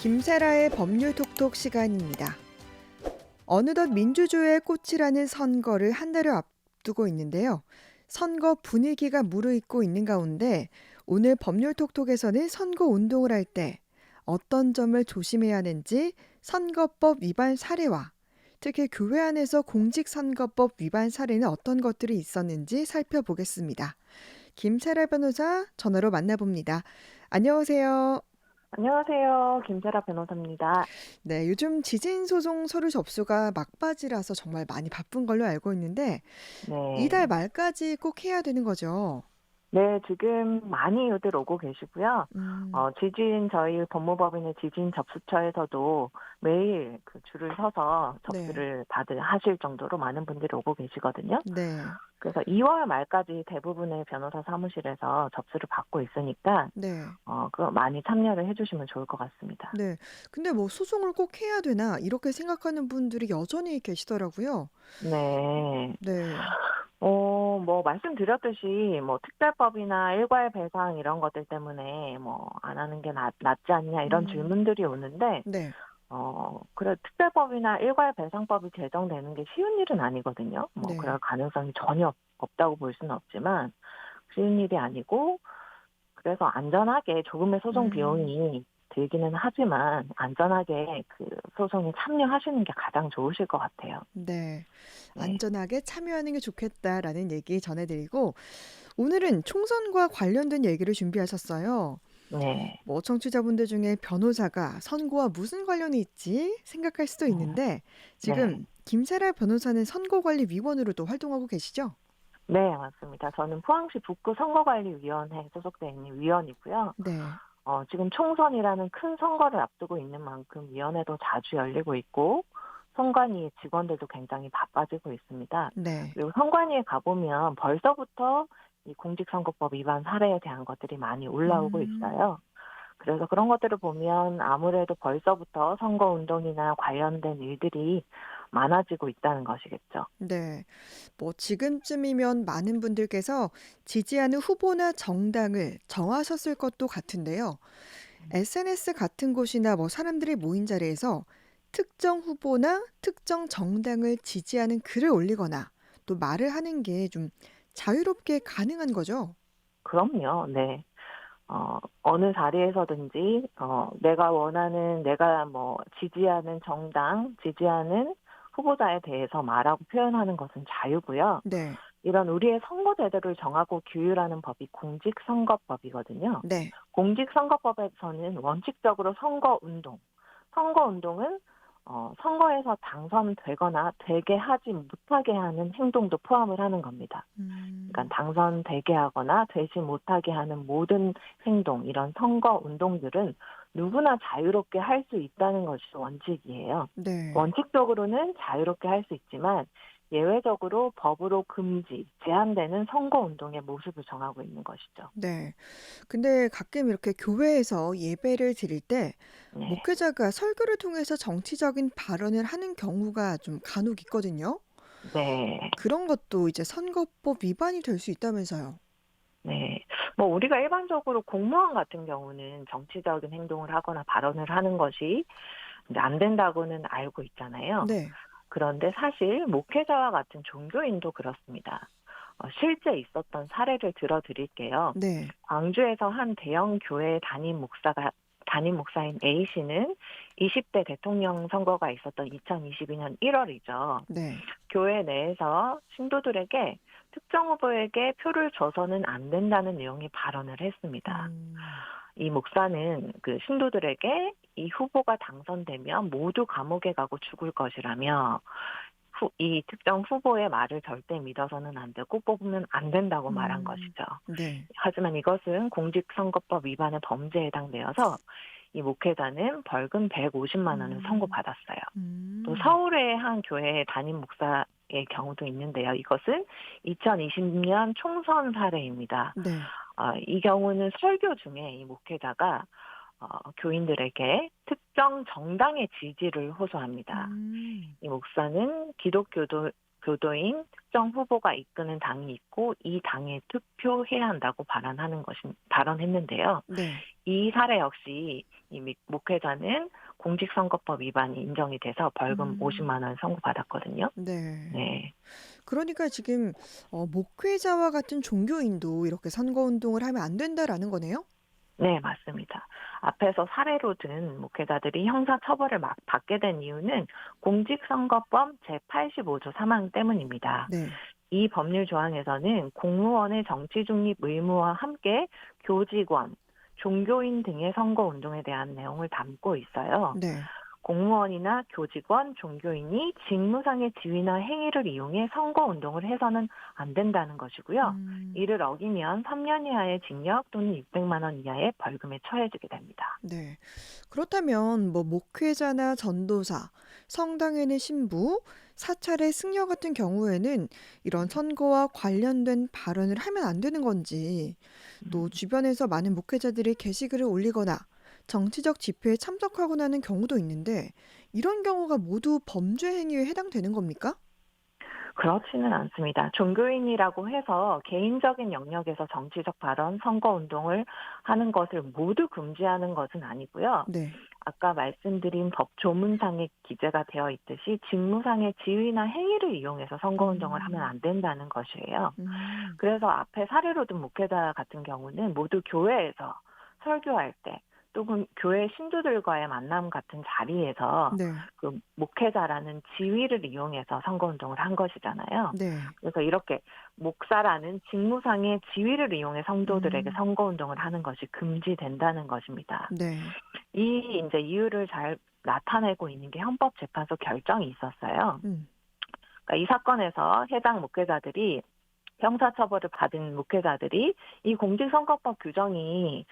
김세라의 법률톡톡 시간입니다. 어느덧 민주주의의 꽃이라는 선거를 한 달을 앞두고 있는데요. 선거 분위기가 무르익고 있는 가운데 오늘 법률톡톡에서는 선거 운동을 할 때 어떤 점을 조심해야 하는지 선거법 위반 사례와 특히 교회 안에서 공직선거법 위반 사례는 어떤 것들이 있었는지 살펴보겠습니다. 김세라 변호사 전화로 만나봅니다. 안녕하세요. 안녕하세요. 김세라 변호사입니다. 네, 요즘 지진 소송 서류 접수가 막바지라서 정말 많이 바쁜 걸로 알고 있는데 이달 네. 말까지 꼭 해야 되는 거죠. 네, 지금 많이들 오고 계시고요. 음, 저희 법무법인의 지진 접수처에서도 매일 그 줄을 서서 네, 접수를 하실 정도로 많은 분들이 오고 계시거든요. 네, 그래서 2월 말까지 대부분의 변호사 사무실에서 접수를 받고 있으니까, 네, 그거 많이 참여를 해주시면 좋을 것 같습니다. 네. 근데 뭐 소송을 꼭 해야 되나 이렇게 생각하는 분들이 여전히 계시더라고요. 네. 네, 말씀드렸듯이, 특별법이나 일괄 배상 이런 것들 때문에, 안 하는 게 낫지 않냐, 이런 음, 질문들이 오는데, 네, 특별법이나 일괄 배상법이 제정되는 게 쉬운 일은 아니거든요. 그럴 네. 가능성이 전혀 없다고 볼 수는 없지만, 쉬운 일이 아니고, 그래서 안전하게 조금의 소송 음. 비용이 들기는 하지만, 안전하게 그 소송에 참여하시는 게 가장 좋으실 것 같아요. 네. 네. 안전하게 참여하는 게 좋겠다라는 얘기 전해드리고 오늘은 총선과 관련된 얘기를 준비하셨어요. 네. 뭐 청취자분들 중에 변호사가 선거와 무슨 관련이 있지 생각할 수도 음, 있는데 네. 지금 김세라 변호사는 선거관리위원으로도 활동하고 계시죠? 네, 맞습니다. 저는 포항시 북구 선거관리위원회에 소속돼 있는 위원이고요. 네. 지금 총선이라는 큰 선거를 앞두고 있는 만큼 위원회도 자주 열리고 있고, 선관위 직원들도 굉장히 바빠지고 있습니다. 네. 그리고 선관위에 가보면 벌써부터 이 공직선거법 위반 사례에 대한 것들이 많이 올라오고 음. 있어요. 그래서 그런 것들을 보면 아무래도 벌써부터 선거운동이나 관련된 일들이 많아지고 있다는 것이겠죠. 네. 뭐 지금쯤이면 많은 분들께서 지지하는 후보나 정당을 정하셨을 것도 같은데요. SNS 같은 곳이나 뭐 사람들이 모인 자리에서 특정 후보나 특정 정당을 지지하는 글을 올리거나 또 말을 하는 게 좀 자유롭게 가능한 거죠. 그럼요, 네. 어느 자리에서든지, 내가 지지하는 정당, 지지하는 후보자에 대해서 말하고 표현하는 것은 자유고요. 네. 이런 우리의 선거제도를 정하고 규율하는 법이 공직선거법이거든요. 네. 공직선거법에서는 원칙적으로 선거운동은 선거에서 당선되거나 되게 하지 못하게 하는 행동도 포함을 하는 겁니다. 음. 그러니까 당선되게 하거나 되지 못하게 하는 모든 행동, 이런 선거 운동들은 누구나 자유롭게 할 수 있다는 것이 원칙이에요. 네. 원칙적으로는 자유롭게 할 수 있지만 예외적으로 법으로 제한되는 선거 운동의 모습을 정하고 있는 것이죠. 네. 근데 가끔 이렇게 교회에서 예배를 드릴 때 네. 목회자가 설교를 통해서 정치적인 발언을 하는 경우가 좀 간혹 있거든요. 네. 그런 것도 이제 선거법 위반이 될 수 있다면서요. 네. 우리가 일반적으로 공무원 같은 경우는 정치적인 행동을 하거나 발언을 하는 것이 이제 안 된다고는 알고 있잖아요. 네. 그런데 사실 목회자와 같은 종교인도 그렇습니다. 실제 있었던 사례를 들어드릴게요. 네. 광주에서 한 대형 교회 담임 목사인 A 씨는 20대 대통령 선거가 있었던 2022년 1월이죠. 네. 교회 내에서 신도들에게 특정 후보에게 표를 줘서는 안 된다는 내용의 발언을 했습니다. 음. 이 목사는 그 신도들에게 이 후보가 당선되면 모두 감옥에 가고 죽을 것이라며 이 특정 후보의 말을 절대 믿어서는 안 되고 뽑으면 안 된다고 말한 음. 것이죠. 네. 하지만 이것은 공직선거법 위반의 범죄에 해당되어서 이 목회자는 벌금 150만 원을 음. 선고받았어요. 또 음. 서울의 한 교회 담임 목사의 경우도 있는데요. 이것은 2020년 총선 사례입니다. 네. 이 경우는 설교 중에 이 목회자가 교인들에게 특정 정당의 지지를 호소합니다. 음. 이 목사는 기독교도 교도인, 특정 후보가 이끄는 당이 있고 이 당에 투표해야 한다고 발언했는데요. 네. 이 사례 역시 이 목회자는 공직선거법 위반이 인정이 돼서 벌금 음. 50만 원 선고받았거든요. 네. 네. 그러니까 지금 목회자와 같은 종교인도 이렇게 선거 운동을 하면 안 된다라는 거네요? 네, 맞습니다. 앞에서 사례로 든 목회자들이 형사 처벌을 막 받게 된 이유는 공직선거법 제85조 3항 때문입니다. 네. 이 법률 조항에서는 공무원의 정치 중립 의무와 함께 교직원, 종교인 등의 선거 운동에 대한 내용을 담고 있어요. 네. 공무원이나 교직원, 종교인이 직무상의 지위나 행위를 이용해 선거 운동을 해서는 안 된다는 것이고요. 음. 이를 어기면 3년 이하의 징역 또는 600만 원 이하의 벌금에 처해지게 됩니다. 네. 그렇다면 뭐 목회자나 전도사, 성당에는 신부, 사찰의 승려 같은 경우에는 이런 선거와 관련된 발언을 하면 안 되는 건지, 또 음. 주변에서 많은 목회자들이 게시글을 올리거나 정치적 집회에 참석하거나 하는 경우도 있는데, 이런 경우가 모두 범죄 행위에 해당되는 겁니까? 그렇지는 않습니다. 종교인이라고 해서 개인적인 영역에서 정치적 발언, 선거 운동을 하는 것을 모두 금지하는 것은 아니고요. 네. 아까 말씀드린 법 조문상에 기재가 되어 있듯이 직무상의 지위나 행위를 이용해서 선거 운동을 하면 음. 안 된다는 것이에요. 음. 그래서 앞에 사례로 든 목회자 같은 경우는 모두 교회에서 설교할 때 또는 교회 신도들과의 만남 같은 자리에서 네. 그 목회자라는 지위를 이용해서 선거운동을 한 것이잖아요. 네. 그래서 이렇게 목사라는 직무상의 지위를 이용해 성도들에게 음. 선거운동을 하는 것이 금지된다는 것입니다. 네. 이 이제 이유를 잘 나타내고 있는 게 헌법재판소 결정이 있었어요. 음. 그러니까 이 사건에서 해당 목회자들이 형사처벌을 받은 목회자들이 이 공직선거법 규정이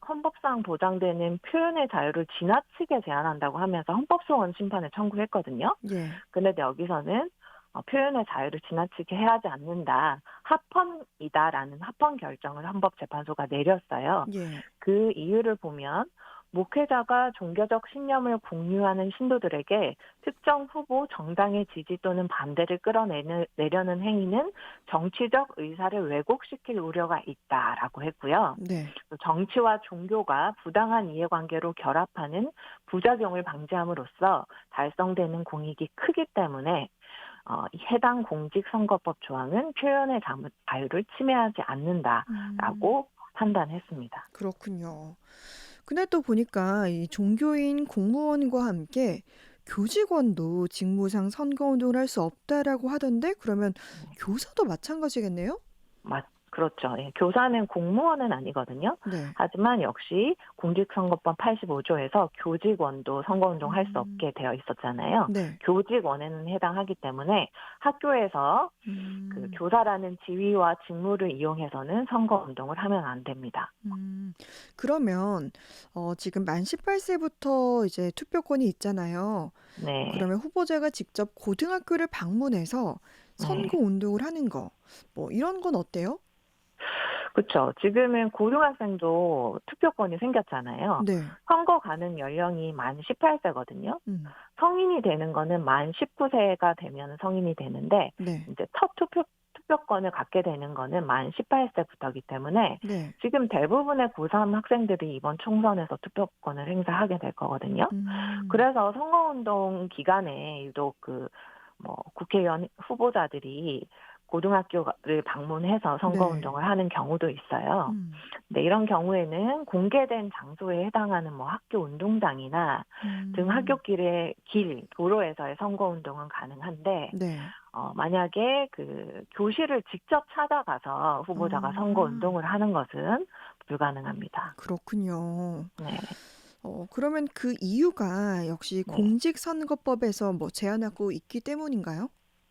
헌법상 보장되는 표현의 자유를 지나치게 제한한다고 하면서 헌법소원 심판을 청구했거든요. 예. 그런데 여기서는 표현의 자유를 지나치게 해하지 않는다. 합헌이다라는 합헌 결정을 헌법재판소가 내렸어요. 예. 그 이유를 보면 목회자가 종교적 신념을 공유하는 신도들에게 특정 후보 정당의 지지 또는 반대를 끌어내려는 행위는 정치적 의사를 왜곡시킬 우려가 있다라고 했고요. 네. 또 정치와 종교가 부당한 이해관계로 결합하는 부작용을 방지함으로써 달성되는 공익이 크기 때문에 이 해당 공직선거법 조항은 표현의 자유를 침해하지 음. 않는다라고 판단했습니다. 그렇군요. 근데 또 보니까 이 종교인 공무원과 함께 교직원도 직무상 선거운동을 할 수 없다라고 하던데 그러면 교사도 마찬가지겠네요? 그렇죠. 예, 교사는 공무원은 아니거든요. 네. 하지만 역시 공직선거법 85조에서 교직원도 선거운동할 수 음. 없게 되어 있었잖아요. 네. 교직원에는 해당하기 때문에 학교에서 그 음. 교사라는 지위와 직무를 이용해서는 선거운동을 하면 안 됩니다. 음. 그러면 지금 만 18세부터 이제 투표권이 있잖아요. 네. 그러면 후보자가 직접 고등학교를 방문해서 네. 선거 운동을 하는 거, 뭐 이런 건 어때요? 그렇죠. 지금은 고등학생도 투표권이 생겼잖아요. 네. 선거 가는 연령이 만 18세거든요. 음. 성인이 되는 거는 만 19세가 되면 성인이 되는데 네. 이제 첫 투표권을 갖게 되는 거는 만 18세부터이기 때문에 네. 지금 대부분의 고3 학생들이 이번 총선에서 투표권을 행사하게 될 거거든요. 음. 그래서 선거운동 기간에 유독 국회의원 후보자들이 고등학교를 방문해서 네. 선거운동을 하는 경우도 있어요. 음. 네, 이런 경우에는 공개된 장소에 해당하는 학교 운동장이나 등 음. 학교길의 도로에서의 선거운동은 가능한데, 네. 만약에 그 교실을 직접 찾아가서 후보자가 아. 선거운동을 하는 것은 불가능합니다. 그렇군요. 네, 그러면 그 이유가 역시 네. 공직선거법에서 뭐 제한하고 있기 때문인가요?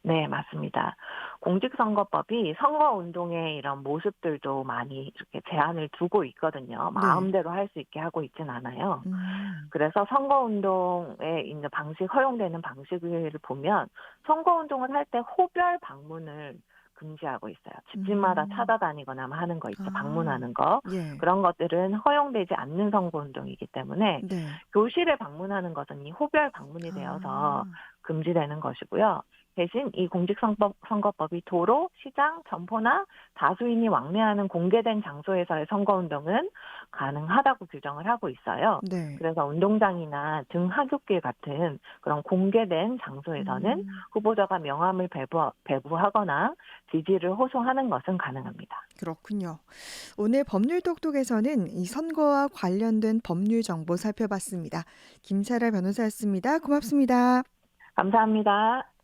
네, 맞습니다. 공직선거법이 선거운동의 이런 모습들도 많이 이렇게 제한을 두고 있거든요. 네. 마음대로 할 수 있게 하고 있진 않아요. 음. 그래서 선거운동의 이제 허용되는 방식을 보면 선거운동을 할 때 호별 방문을 금지하고 있어요. 집집마다 음. 찾아다니거나 하는 거 있죠. 아. 방문하는 거. 예. 그런 것들은 허용되지 않는 선거운동이기 때문에 네. 교실에 방문하는 것은 이 호별 방문이 되어서 아. 금지되는 것이고요. 대신 이 공직선거법이 도로, 시장, 점포나 다수인이 왕래하는 공개된 장소에서의 선거운동은 가능하다고 규정을 하고 있어요. 네. 그래서 운동장이나 등하굣길 같은 그런 공개된 장소에서는 음. 후보자가 명함을 배부하거나 지지를 호소하는 것은 가능합니다. 그렇군요. 오늘 법률 똑똑에서는 이 선거와 관련된 법률 정보 살펴봤습니다. 김사라 변호사였습니다. 고맙습니다. 감사합니다.